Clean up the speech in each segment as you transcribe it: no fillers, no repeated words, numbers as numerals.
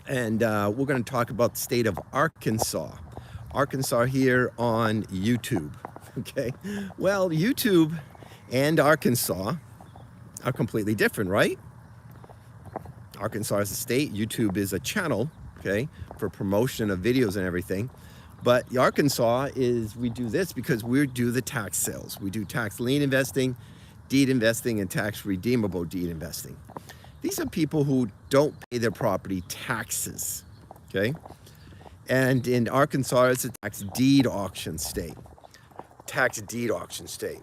and we're going to talk about the state of Arkansas here on YouTube. Okay, well, YouTube and Arkansas are completely different, right? Arkansas is a state, YouTube is a channel, okay, for promotion of videos and everything. But Arkansas is, we do this because we do the tax sales. We do tax lien investing, deed investing, and tax redeemable deed investing. These are people who don't pay their property taxes, okay? And in Arkansas, it's a tax deed auction state. Tax deed auction state.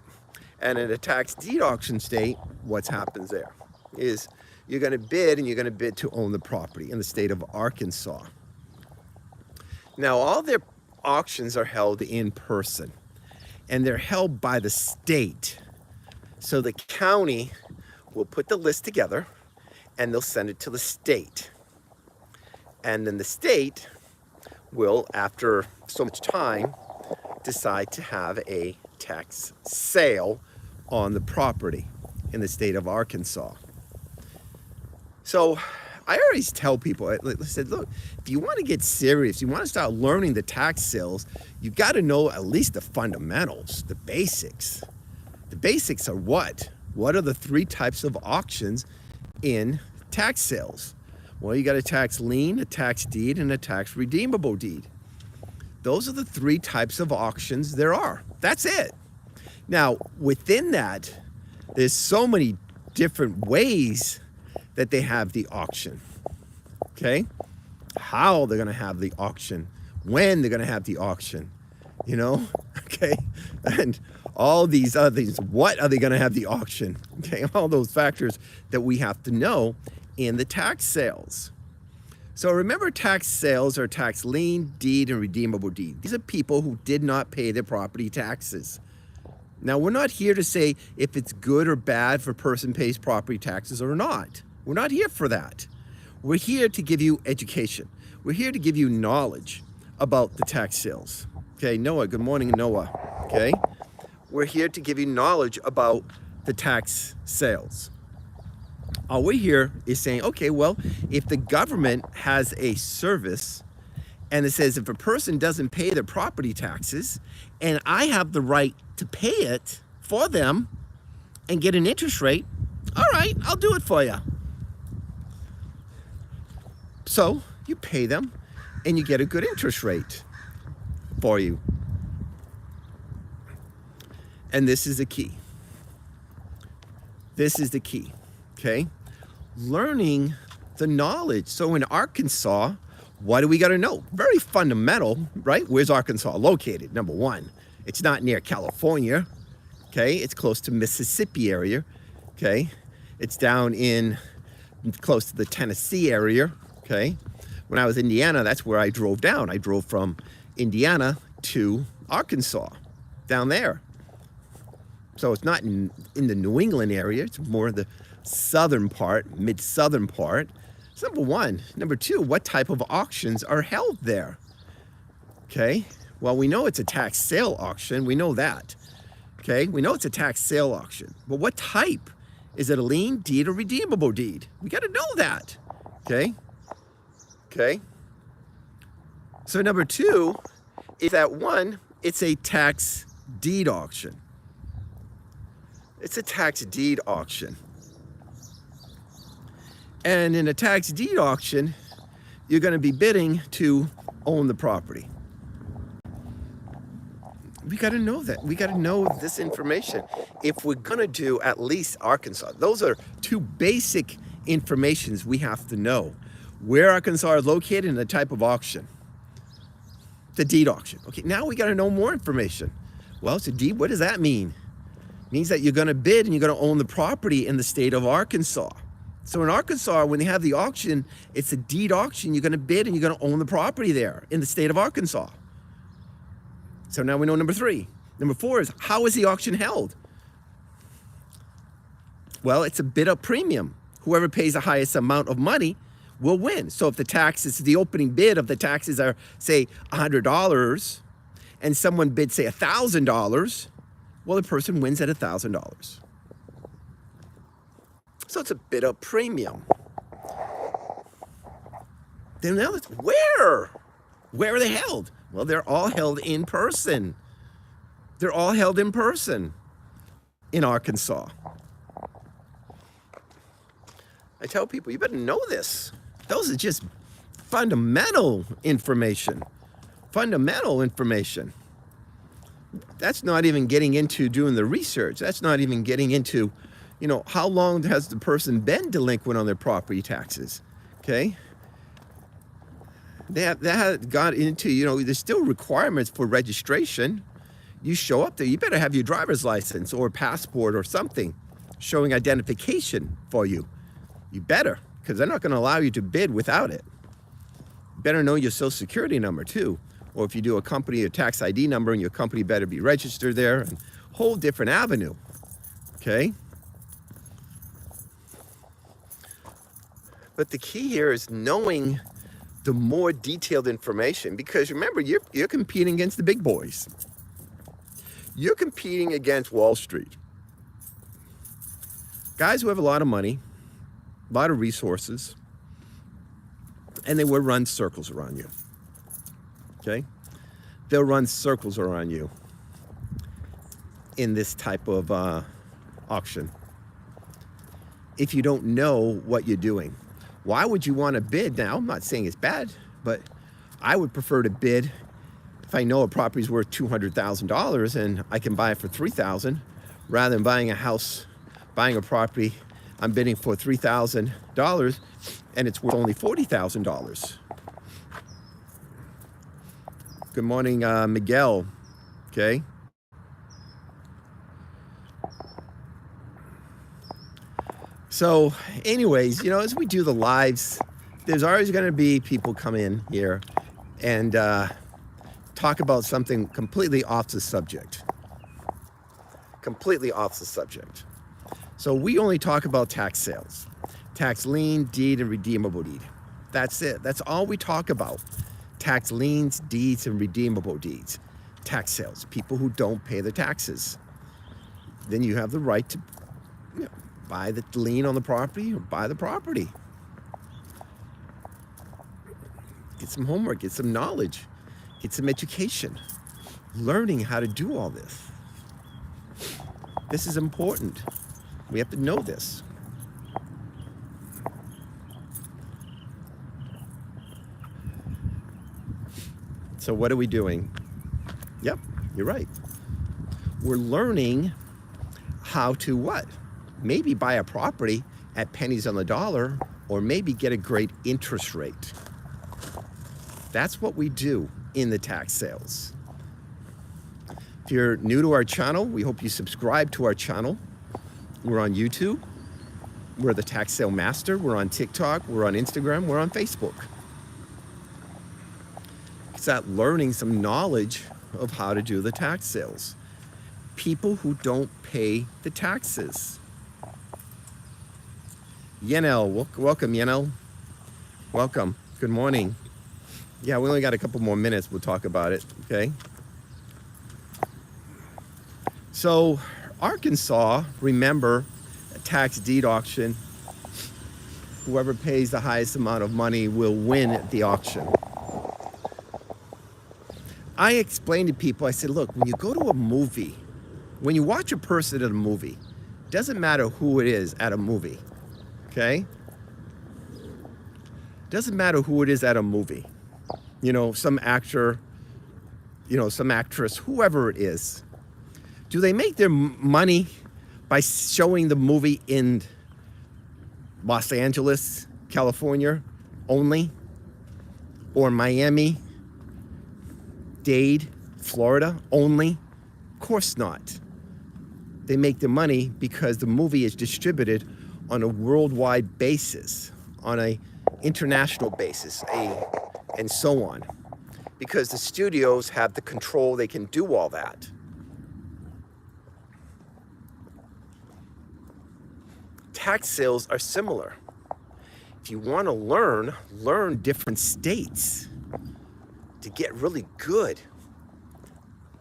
And in a tax deed auction state, what happens there is you're going to bid, and you're going to bid to own the property in the state of Arkansas. Now, all their auctions are held in person, and they're held by the state. So the county will put the list together, and they'll send it to the state. And then the state will, after so much time, decide to have a tax sale on the property in the state of Arkansas. So I always tell people, I said, look, if you want to get serious, you want to start learning the tax sales, you've got to know at least the fundamentals, the basics. The basics are what? What are the three types of auctions in tax sales? Well, you got a tax lien, a tax deed, and a tax redeemable deed. Those are the three types of auctions there are. That's it. Now, within that, there's so many different ways that they have the auction, okay? How they're gonna have the auction, when they're gonna have the auction, you know, okay? And all these other things, what are they gonna have the auction, okay? All those factors that we have to know in the tax sales. So remember, tax sales are tax lien, deed, and redeemable deed. These are people who did not pay their property taxes. Now, we're not here to say if it's good or bad if a person pays property taxes or not. We're not here for that. We're here to give you education. We're here to give you knowledge about the tax sales. Okay, Noah, good morning, Noah. Okay, we're here to give you knowledge about the tax sales. All we're here is saying, okay, well, if the government has a service and it says if a person doesn't pay their property taxes and I have the right to pay it for them and get an interest rate, all right, I'll do it for you. So you pay them and you get a good interest rate for you. And this is the key. This is the key, okay? Learning the knowledge. So in Arkansas, what do we got to know? Very fundamental, right? Where's Arkansas located? Number one, it's not near California, okay? It's close to Mississippi area, okay? It's down in close to the Tennessee area, okay? When I was in Indiana, that's where I drove down. I drove from Indiana to Arkansas, down there. So it's not in the New England area. It's more the southern part, mid-southern part. That's number one. Number two, what type of auctions are held there? Okay, well, we know it's a tax sale auction. We know that. Okay, we know it's a tax sale auction. But what type? Is it a lien, deed, or redeemable deed? We got to know that. Okay. Okay. So number two is that one, it's a tax deed auction. It's a tax deed auction. And in a tax deed auction, you're going to be bidding to own the property. We got to know that. We got to know this information. If we're going to do at least Arkansas, those are two basic informations we have to know. Where Arkansas is located and the type of auction. The deed auction. Okay, now we got to know more information. Well, it's a deed. What does that mean? It means that you're going to bid and you're going to own the property in the state of Arkansas. So in Arkansas, when they have the auction, it's a deed auction. You're going to bid and you're going to own the property there in the state of Arkansas. So now we know number three. Number four is, how is the auction held? Well, it's a bid up premium. Whoever pays the highest amount of money will win. So if the taxes, the opening bid of the taxes are, say, $100, and someone bids, say, $1,000, well, the person wins at $1,000. So it's a bid up premium. Then where? Where are they held? Well, they're all held in person. They're all held in person in Arkansas. I tell people, you better know this. Those are just fundamental information. Fundamental information. That's not even getting into doing the research. That's not even getting into, how long has the person been delinquent on their property taxes? Okay? That got into, there's still requirements for registration. You show up there, you better have your driver's license or passport or something showing identification for you. You better, because they're not going to allow you to bid without it. You better know your social security number too. Or if you do a tax ID number, and your company better be registered there. And whole different avenue, okay? But the key here is knowing the more detailed information, because remember, you're competing against the big boys. You're competing against Wall Street. Guys who have a lot of money, a lot of resources, and they will run circles around you. Okay? They'll run circles around you in this type of auction. If you don't know what you're doing, why would you want to bid? Now, I'm not saying it's bad, but I would prefer to bid if I know a property's worth $200,000 and I can buy it for $3,000, rather than buying a house, buying a property, I'm bidding for $3,000 and it's worth only $40,000. Good morning, Miguel. Okay. So anyways, as we do the lives, there's always going to be people come in here and talk about something completely off the subject. Completely off the subject. So we only talk about tax sales, tax lien, deed, and redeemable deed. That's it. That's all we talk about. Tax liens, deeds, and redeemable deeds. Tax sales, people who don't pay the taxes. Then you have the right to buy the lien on the property or buy the property. Get some homework, get some knowledge, get some education. Learning how to do all this. This is important. We have to know this. So what are we doing? Yep, you're right. We're learning how to what? Maybe buy a property at pennies on the dollar, or maybe get a great interest rate. That's what we do in the tax sales. If you're new to our channel, we hope you subscribe to our channel. We're on YouTube. We're the Tax Sale Master. We're on TikTok. We're on Instagram. We're on Facebook. It's that learning some knowledge of how to do the tax sales. People who don't pay the taxes. Yenel, welcome Yenel. Welcome, good morning. Yeah, we only got a couple more minutes, we'll talk about it, okay? So, Arkansas, remember, a tax deed auction. Whoever pays the highest amount of money will win at the auction. I explained to people, I said, look, when you go to a movie, when you watch a person at a movie, doesn't matter who it is at a movie, okay? Doesn't matter who it is at a movie. Some actor, some actress, whoever it is. Do they make their money by showing the movie in Los Angeles, California only? Or Miami, Dade, Florida only? Of course not. They make their money because the movie is distributed on a worldwide basis, on an international basis, and so on. Because the studios have the control, they can do all that. Tax sales are similar. If you want to learn different states to get really good.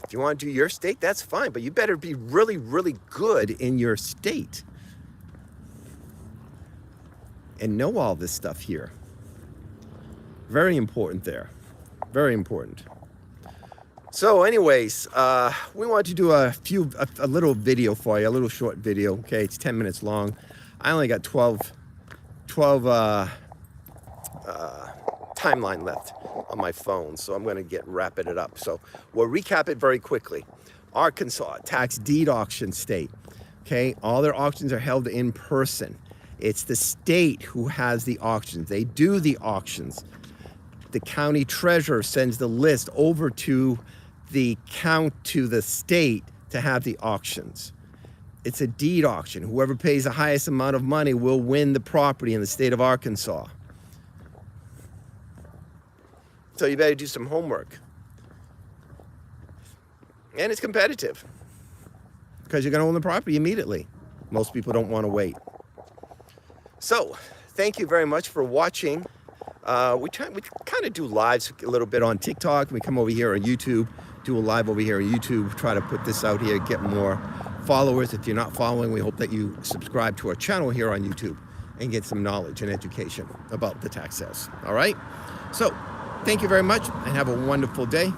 If you want to do your state, that's fine, but you better be really, really good in your state and know all this stuff here. Very important there. Very important. So anyways, we want to do a little video for you, a little short video. Okay, it's 10 minutes long. I only got 12 timeline left on my phone, so I'm going to wrapping it up. So we'll recap it very quickly. Arkansas, tax deed auction state. Okay, all their auctions are held in person. It's the state who has the auctions. They do the auctions. The county treasurer sends the list over to the state to have the auctions. It's a deed auction. Whoever pays the highest amount of money will win the property in the state of Arkansas. So you better do some homework. And it's competitive because you're going to own the property immediately. Most people don't want to wait. So thank you very much for watching. We kind of do lives a little bit on TikTok. We come over here on YouTube, do a live over here on YouTube, try to put this out here, get more followers. If you're not following, we hope that you subscribe to our channel here on YouTube and get some knowledge and education about the tax sales. All right? So thank you very much and have a wonderful day.